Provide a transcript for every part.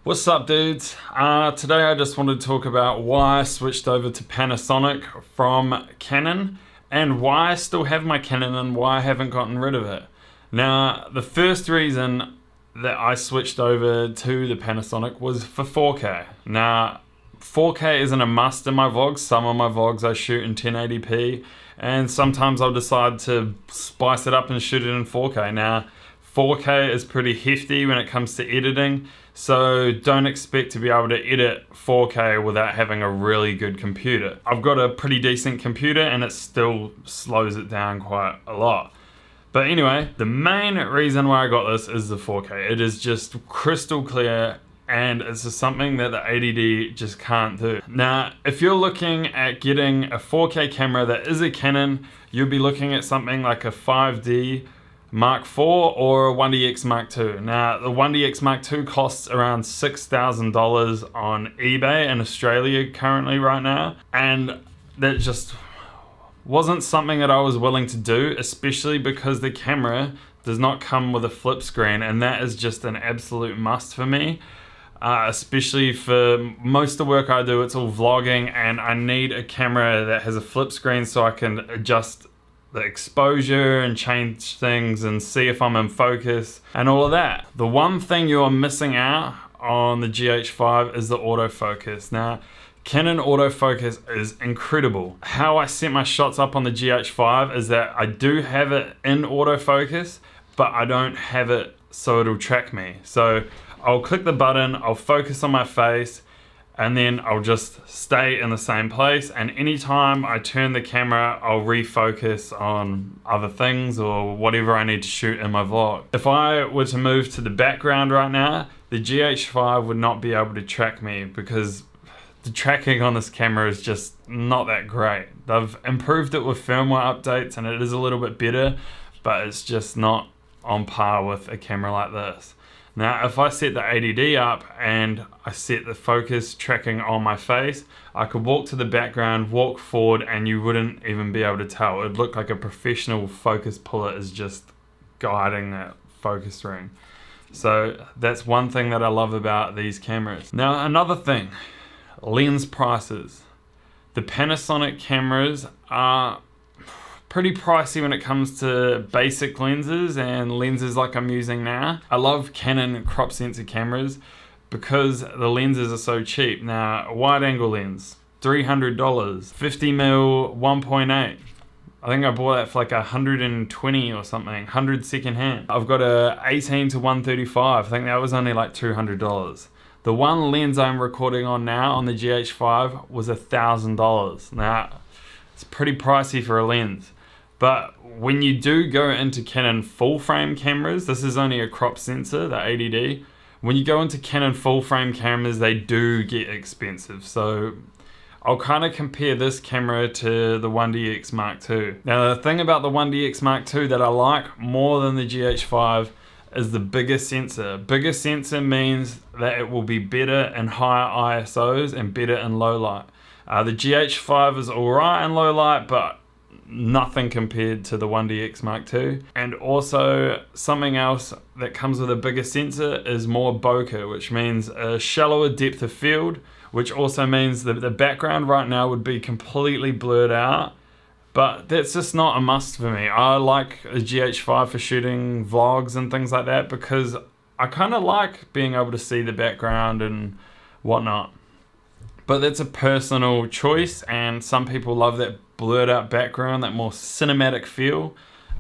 What's up, dudes? Today I just wanted to talk about why I switched over to Panasonic from Canon and why I still have my Canon and why I haven't gotten rid of it. Now, the first reason that I switched over to the Panasonic was for 4K. Now, 4K isn't a must in my vlogs. Some of my vlogs I shoot in 1080p and sometimes I'll decide to spice it up and shoot it in 4K. Now, 4K is pretty hefty when it comes to editing, so don't expect to be able to edit 4K without having a really good computer. I've got a pretty decent computer and it still slows it down quite a lot. But anyway, the main reason why I got this is the 4K. It is just crystal clear and it's just something that the 80D just can't do. Now, if you're looking at getting a 4K camera that is a Canon, you'll be looking at something like a 5D Mark IV or a 1DX Mark II. Now, the 1DX Mark II costs around $6,000 on eBay in Australia currently right now, and that just wasn't something that I was willing to do, especially because the camera does not come with a flip screen, and that is just an absolute must for me. Especially for most of the work I do, it's all vlogging, and I need a camera that has a flip screen so I can adjust the exposure and change things and see if I'm in focus and all of that. The one thing you're missing out on the GH5 is the autofocus. Now, Canon autofocus is incredible. How I set my shots up on the GH5 is that I do have it in autofocus, but I don't have it so it'll track me. So I'll click the button, I'll focus on my face, and then I'll just stay in the same place, and anytime I turn the camera, I'll refocus on other things or whatever I need to shoot in my vlog. If I were to move to the background right now, the GH5 would not be able to track me because the tracking on this camera is just not that great. They've improved it with firmware updates and it is a little bit better, but it's just not on par with a camera like this. Now, if I set the 80D up and I set the focus tracking on my face, I could walk to the background, walk forward, and you wouldn't even be able to tell. It would look like a professional focus puller is just guiding that focus ring. So that's one thing that I love about these cameras. Now, another thing, lens prices. The Panasonic cameras are pretty pricey when it comes to basic lenses and lenses like I'm using now. I love Canon crop sensor cameras because the lenses are so cheap. Now, a wide angle lens, $300, 50mm 1.8. I think I bought that for like 120 or something, 100 secondhand. I've got a 18 to 135. I think that was only like $200. The one lens I'm recording on now on the GH5 was $1,000. Now, it's pretty pricey for a lens. But when you do go into Canon full frame cameras, this is only a crop sensor, the 80D. When you go into Canon full frame cameras, they do get expensive. So I'll kind of compare this camera to the 1DX Mark II. Now, the thing about the 1DX Mark II that I like more than the GH5 is the bigger sensor. Bigger sensor means that it will be better in higher ISOs and better in low light. The GH5 is alright in low light, but nothing compared to the 1DX Mark II. And also something else that comes with a bigger sensor is more bokeh, which means a shallower depth of field, which also means that the background right now would be completely blurred out, but that's just not a must for me. I like a GH5 for shooting vlogs and things like that because I kind of like being able to see the background and whatnot. But that's a personal choice, and some people love that blurred out background, that more cinematic feel,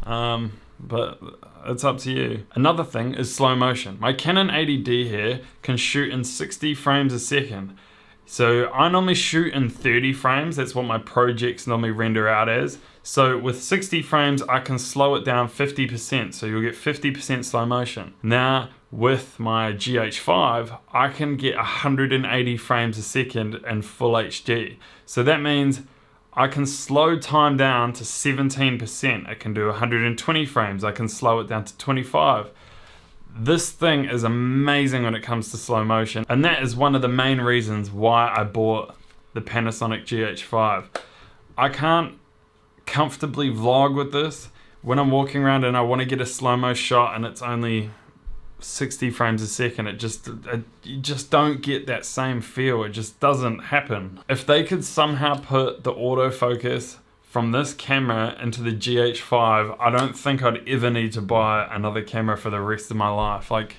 but it's up to you. Another thing is slow motion. My Canon 80D here can shoot in 60 frames a second. So I normally shoot in 30 frames, that's what my projects normally render out as. So with 60 frames, I can slow it down 50%, so you'll get 50% slow motion. Now, with my GH5, I can get 180 frames a second in full HD. So that means I can slow time down to 17%. I can do 120 frames. I can slow it down to 25. This thing is amazing when it comes to slow motion. And that is one of the main reasons why I bought the Panasonic GH5. I can't comfortably vlog with this when I'm walking around and I want to get a slow-mo shot and it's only 60 frames a second. You just don't get that same feel. It just doesn't happen. If they could somehow put the autofocus from this camera into the GH5, I don't think I'd ever need to buy another camera for the rest of my life. Like,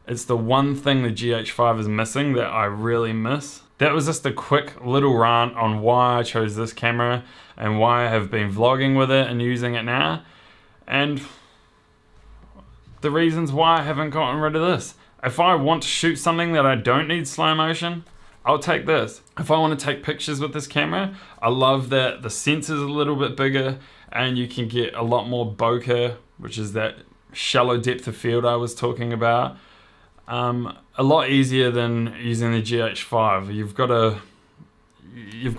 it's the one thing the GH5 is missing that I really miss. That was just a quick little rant on why I chose this camera and why I have been vlogging with it and using it now, and the reasons why I haven't gotten rid of this. If I want to shoot something that I don't need slow motion, I'll take this. If I want to take pictures with this camera, I love that the sensor's a little bit bigger and you can get a lot more bokeh, which is that shallow depth of field I was talking about. A lot easier than using the GH5. You've got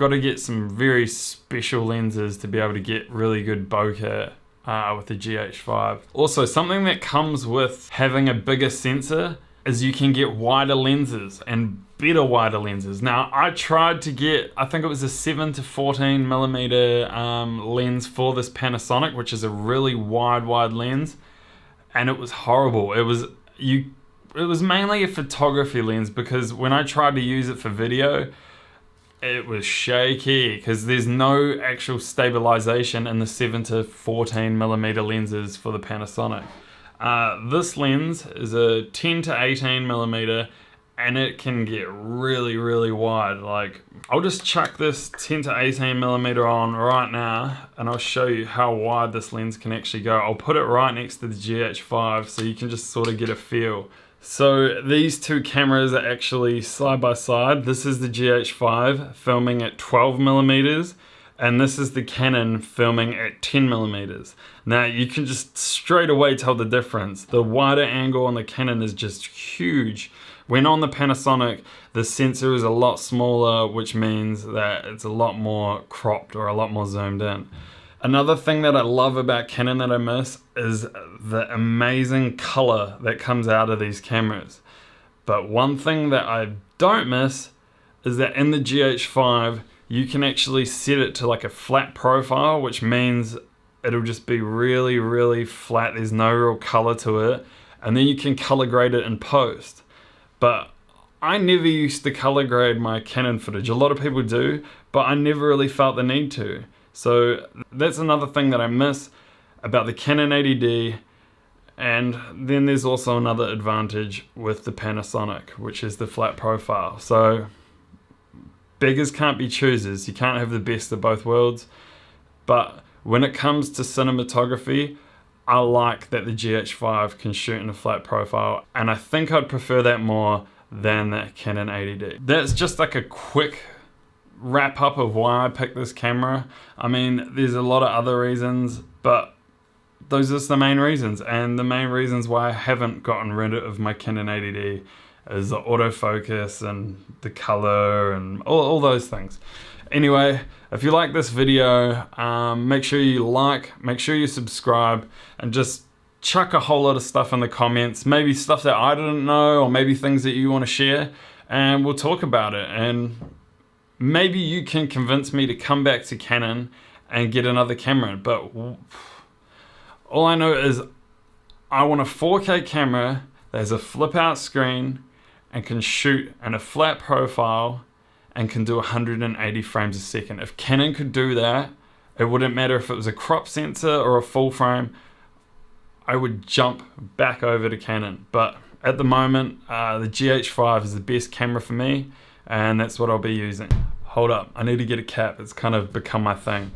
to get some very special lenses to be able to get really good bokeh with the GH5. Also, something that comes with having a bigger sensor is you can get wider lenses and better wider lenses. Now, I tried to get, I think it was a 7 to 14 millimeter lens for this Panasonic, which is a really wide lens, and it was horrible. It was mainly a photography lens, because when I tried to use it for video, it was shaky because there's no actual stabilization in the 7 to 14 millimeter lenses for the Panasonic. This lens is a 10 to 18 millimeter, and it can get really wide. Like, I'll just chuck this 10 to 18 millimeter on right now and I'll show you how wide this lens can actually go. I'll put it right next to the GH5 so you can just sort of get a feel. So these two cameras are actually side by side. This is the GH5 filming at 12 millimeters, and this is the Canon filming at 10 millimeters. Now you can just straight away tell the difference. The wider angle on the Canon is just huge. When on the Panasonic, the sensor is a lot smaller, which means that it's a lot more cropped or a lot more zoomed in. Another thing that I love about Canon that I miss is the amazing color that comes out of these cameras. But one thing that I don't miss is that in the GH5, you can actually set it to like a flat profile, which means it'll just be really flat. There's no real color to it. And then you can color grade it in post. But I never used to color grade my Canon footage. A lot of people do, but I never really felt the need to. So that's another thing that I miss about the Canon 80D. And then there's also another advantage with the Panasonic, which is the flat profile. So beggars can't be choosers. You can't have the best of both worlds. But when it comes to cinematography, I like that the GH5 can shoot in a flat profile, and I think I'd prefer that more than the Canon 80D. That's just like a quick wrap up of why I picked this camera. I mean, there's a lot of other reasons, but those are just the main reasons. And the main reasons why I haven't gotten rid of my Canon 80D is the autofocus and the color and all those things. Anyway, if you like this video, make sure you like, make sure you subscribe, and just chuck a whole lot of stuff in the comments. Maybe stuff that I didn't know, or maybe things that you want to share, and we'll talk about it. And maybe you can convince me to come back to Canon and get another camera. But all I know is I want a 4K camera that has a flip out screen and can shoot in a flat profile and can do 180 frames a second. If Canon could do that, it wouldn't matter if it was a crop sensor or a full frame, I would jump back over to Canon. But at the moment, the GH5 is the best camera for me, and that's what I'll be using. Hold up, I need to get a cap. It's kind of become my thing.